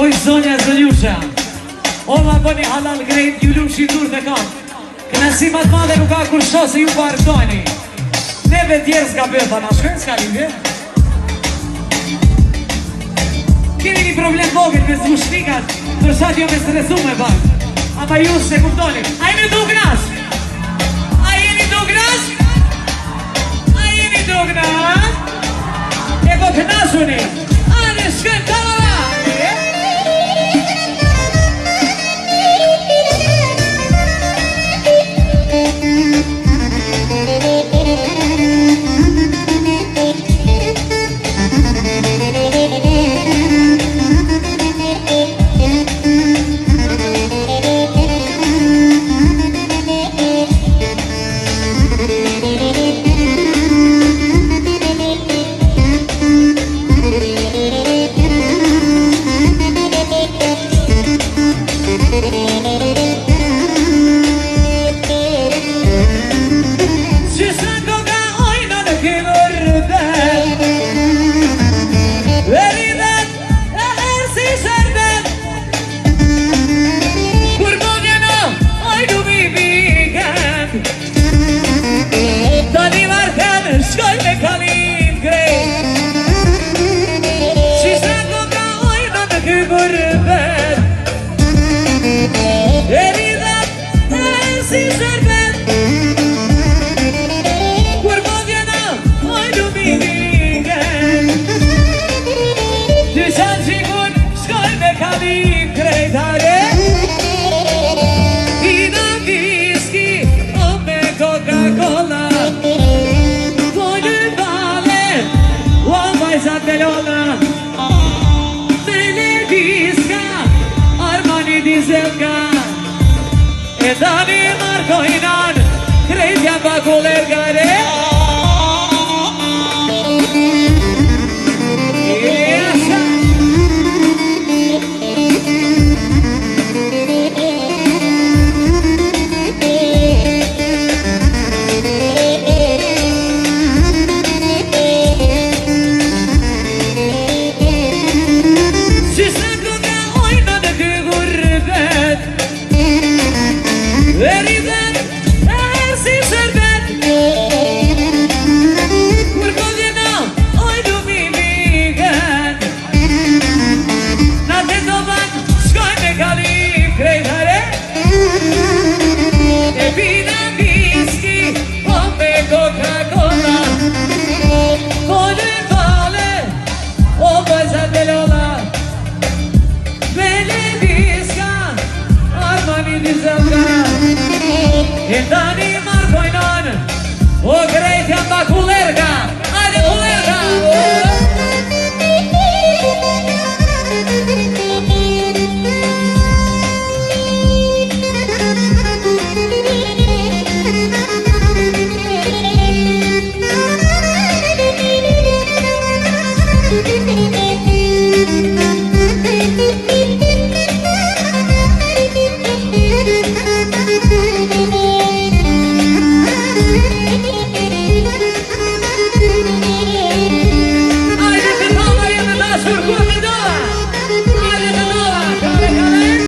Oj zonja zëllusha, oma bëni halal grejt, ju lumë shitur të kam. Kënësimat madhe nuk ka kur sho se ju pardoni. Neve djerë s'ka bëta, na shkën s'ka lidhje. Keni një problem vogël me zvushnikat, përshat jo me stresu me bak. Ama ju se kuptoni, a jeni do gras? A jeni do gras? A jeni do gras? E po të nasuni, ane shkën të lala. E tani markojnan, krejtja pa kuller gare. E tani